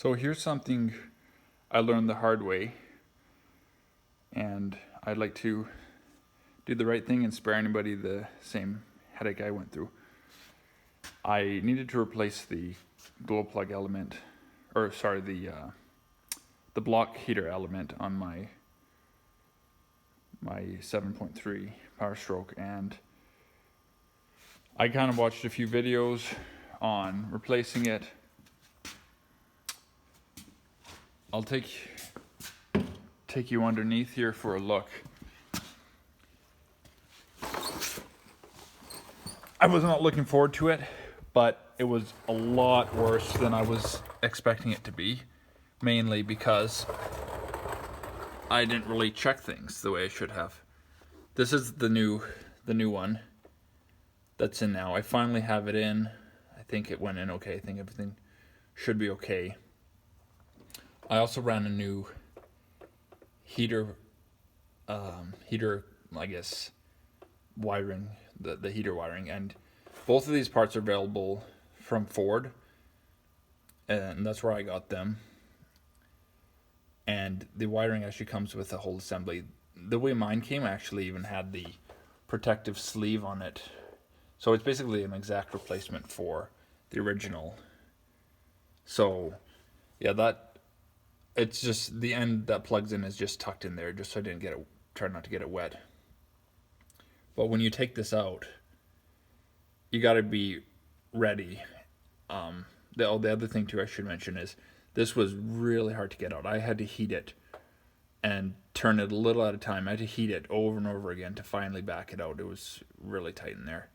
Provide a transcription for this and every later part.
So here's something I learned the hard way, and I'd like to do the right thing and spare anybody the same headache I went through. I needed to replace the glow plug element, or sorry, the block heater element on my 7.3 powerstroke, and I kind of watched a few videos on replacing it. I'll take you underneath here for a look. I was not looking forward to it, but it was a lot worse than I was expecting it to be, mainly because I didn't really check things the way I should have. This is the new one that's in now. I finally have it in. I think it went in okay. I think everything should be okay. I also ran a new heater, I guess, wiring, the heater wiring, and both of these parts are available from Ford, and that's where I got them. And the wiring actually comes with a whole assembly. The way mine came actually even had the protective sleeve on it, so it's basically an exact replacement for the original. So yeah, it's just the end that plugs in is just tucked in there, just so I didn't try not to get it wet. But when you take this out, you got to be ready. The other thing too I should mention is this was really hard to get out. I had to heat it and turn it a little at a time. I had to heat it over and over again to finally back it out. It was really tight in there.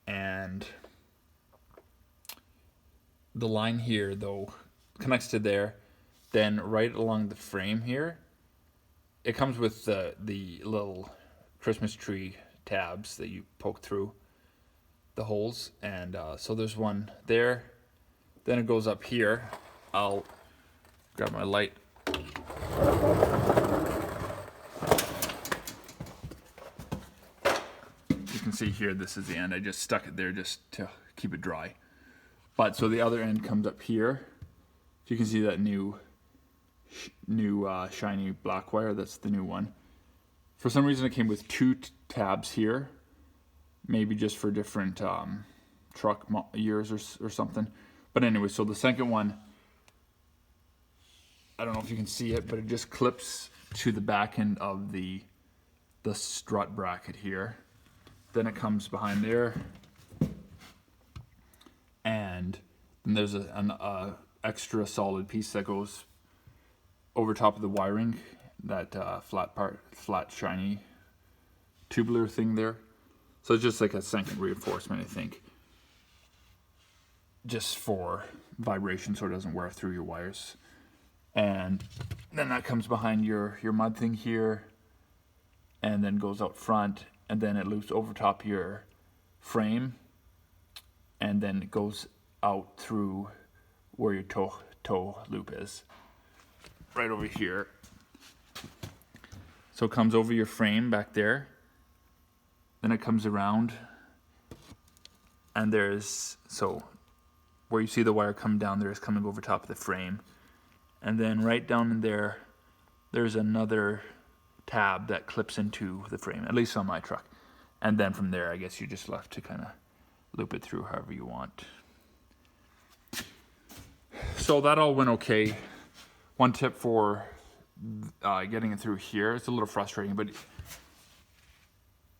And the line here, though, connects to there. Then right along the frame here, it comes with the little Christmas tree tabs that you poke through the holes. And so there's one there. Then it goes up here. I'll grab my light. You can see here, this is the end. I just stuck it there just to keep it dry. But so the other end comes up here. If you can see that new shiny black wire, that's the new one. For some reason it came with two tabs here, maybe just for different truck years or something. But anyway, so the second one, I don't know if you can see it, but it just clips to the back end of the strut bracket here. Then it comes behind there, and then there's an extra solid piece that goes over top of the wiring, that flat shiny tubular thing there. So it's just like a second reinforcement, I think, just for vibration so it doesn't wear through your wires. And then that comes behind your mud thing here, and then goes out front, and then it loops over top your frame, and then it goes out through where your toe loop is, right over here. So it comes over your frame back there, then it comes around, and so where you see the wire come down there is coming over top of the frame, and then right down in there, there's another tab that clips into the frame, at least on my truck. And then from there, I guess you just left to kind of loop it through however you want. So that all went okay. One tip for getting it through here, it's a little frustrating, but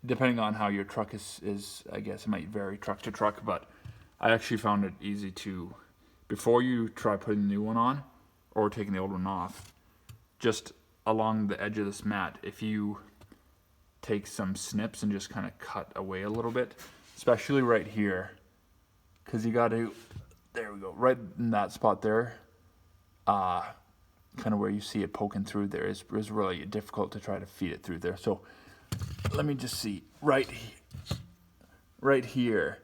depending on how your truck is, I guess it might vary truck to truck, but I actually found it easy to, before you try putting the new one on or taking the old one off, just along the edge of this mat, if you take some snips and just kind of cut away a little bit, especially right here, because you got to, there we go, right in that spot there, kind of where you see it poking through there is really difficult to try to feed it through there. So let me just see, right here,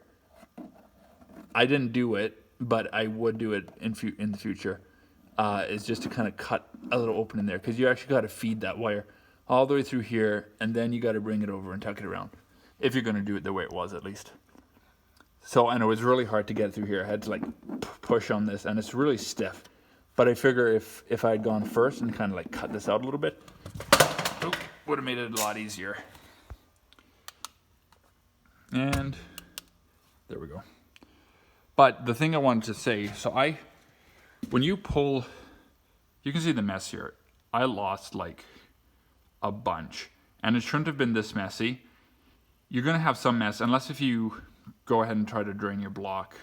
I didn't do it, but I would do it in the future, is just to kind of cut a little open in there, because you actually got to feed that wire all the way through here, and then you got to bring it over and tuck it around, if you're going to do it the way it was, at least. So, and it was really hard to get through here. I had to like push on this, and it's really stiff. But I figure if I had gone first and kind of like cut this out a little bit, would have made it a lot easier. And there we go. But the thing I wanted to say, so when you pull, you can see the mess here. I lost like a bunch, and it shouldn't have been this messy. You're gonna have some mess, unless if you go ahead and try to drain your block.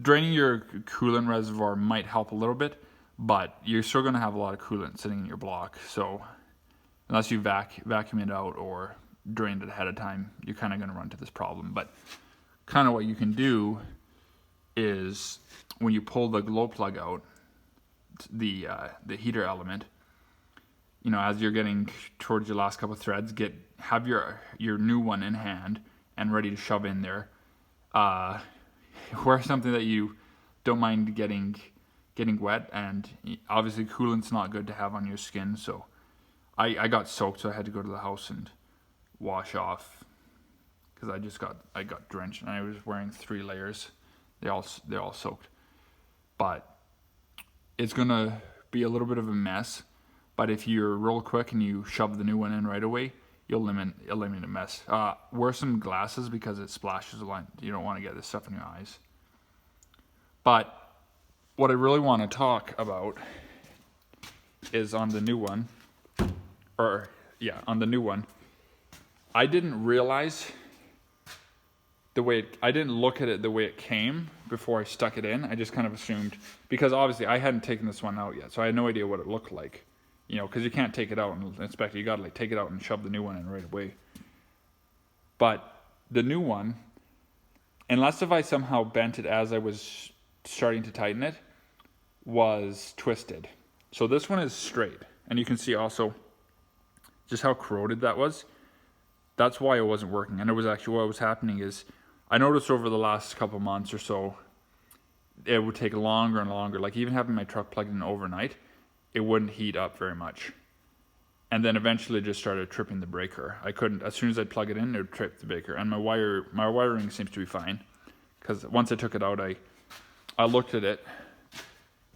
Draining your coolant reservoir might help a little bit, but you're still gonna have a lot of coolant sitting in your block. So unless you vacuum it out or drained it ahead of time, you're kind of gonna run into this problem. But kind of what you can do is when you pull the glow plug out, the heater element, you know, as you're getting towards your last couple of threads, have your new one in hand and ready to shove in there. Wear something that you don't mind getting wet, and obviously coolant's not good to have on your skin. So I got soaked, so I had to go to the house and wash off because I got drenched, and I was wearing 3 layers. They're all soaked, but it's gonna be a little bit of a mess. But if you're real quick and you shove the new one in right away, you'll eliminate a mess. Wear some glasses because it splashes a lot. You don't want to get this stuff in your eyes. But what I really want to talk about is on the new one, on the new one, I didn't realize I didn't look at it the way it came before I stuck it in. I just kind of assumed, because obviously I hadn't taken this one out yet, so I had no idea what it looked like. You know, because you can't take it out and inspect it. You got to like take it out and shove the new one in right away. But the new one, unless if I somehow bent it as I was starting to tighten it, was twisted. So this one is straight. And you can see also just how corroded that was. That's why it wasn't working. And it was actually, what was happening is, I noticed over the last couple months or so, it would take longer and longer. Like even having my truck plugged in overnight, it wouldn't heat up very much. And then eventually it just started tripping the breaker. I couldn't, as soon as I'd plug it in, it would trip the breaker. And my wiring seems to be fine. Because once I took it out, I looked at it.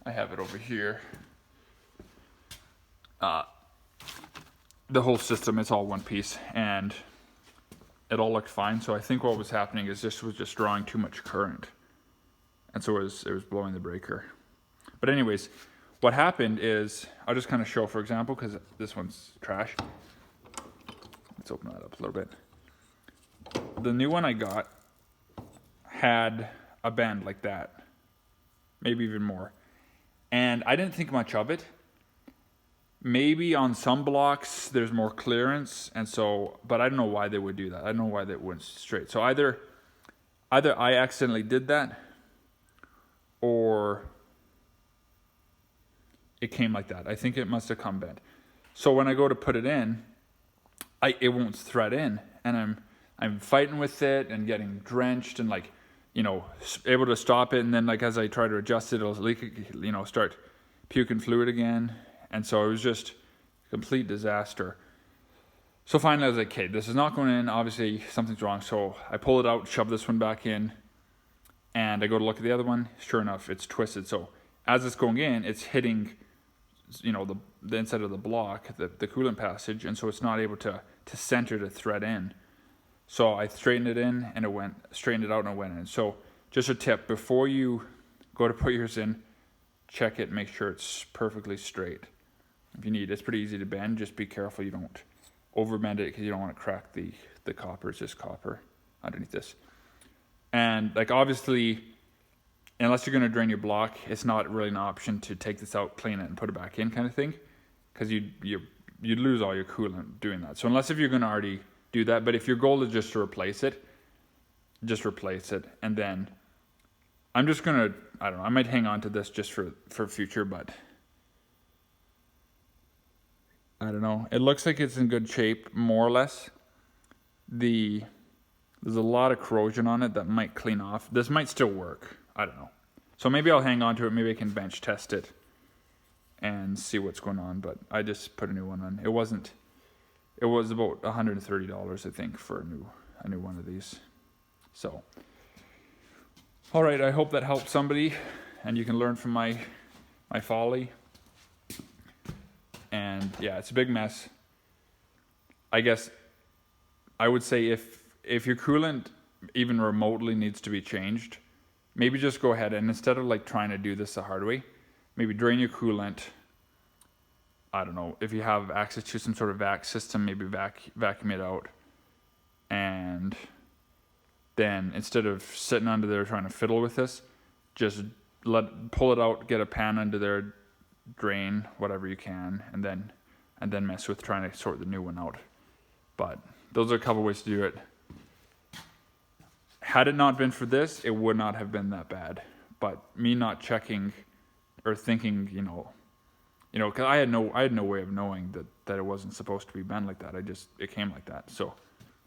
I have it over here. The whole system, it's all one piece. And it all looked fine. So I think what was happening is this was just drawing too much current. And so it was blowing the breaker. But anyways, what happened is, I'll just kind of show, for example, because this one's trash. Let's open that up a little bit. The new one I got had a bend like that, maybe even more. And I didn't think much of it. Maybe on some blocks there's more clearance, and so, but I don't know why they would do that. I don't know why they went straight. So either I accidentally did that, or it came like that. I think it must have come bent. So when I go to put it in, it won't thread in, and I'm fighting with it and getting drenched and like, you know, able to stop it, and then like as I try to adjust it, it'll leak, you know, start puking fluid again. And so it was just a complete disaster. So finally I was like, okay, this is not going in. Obviously something's wrong. So I pull it out, shove this one back in, and I go to look at the other one. Sure enough, it's twisted. So as it's going in, it's hitting, you know, the inside of the block, the coolant passage, and so it's not able to center to thread in. So I straightened it in, and straightened it out, and it went in. So just a tip, before you go to put yours in, check it, make sure it's perfectly straight. If you need, it's pretty easy to bend. Just be careful you don't over bend it, because you don't want to crack the copper. It's just copper underneath this. And like obviously, unless you're going to drain your block, it's not really an option to take this out, clean it, and put it back in kind of thing, because you'd lose all your coolant doing that. So unless if you're going to already do that, but if your goal is just to replace it, just replace it. And then I'm just going to, I don't know, I might hang on to this just for future, but I don't know. It looks like it's in good shape, more or less. There's a lot of corrosion on it that might clean off. This might still work. I don't know. So maybe I'll hang on to it. Maybe I can bench test it and see what's going on. But I just put a new one on. It was about $130, I think, for a new one of these. So, all right. I hope that helps somebody, and you can learn from my my folly. And yeah, it's a big mess. I guess I would say if your coolant even remotely needs to be changed, maybe just go ahead and instead of like trying to do this the hard way, maybe drain your coolant. I don't know, if you have access to some sort of vac system, maybe vacuum it out. And then instead of sitting under there trying to fiddle with this, just pull it out, get a pan under there, drain whatever you can, and then mess with trying to sort the new one out. But those are a couple ways to do it. Had it not been for this, it would not have been that bad. But me not checking or thinking, because I had no way of knowing that it wasn't supposed to be bent like that. It came like that. So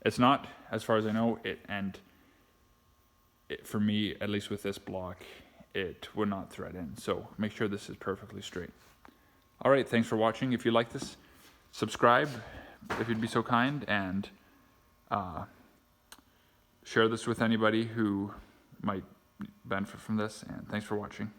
it's not, as far as I know, for me, at least with this block, it would not thread in. So make sure this is perfectly straight. All right, thanks for watching. If you like this, subscribe if you'd be so kind, and share this with anybody who might benefit from this. And thanks for watching.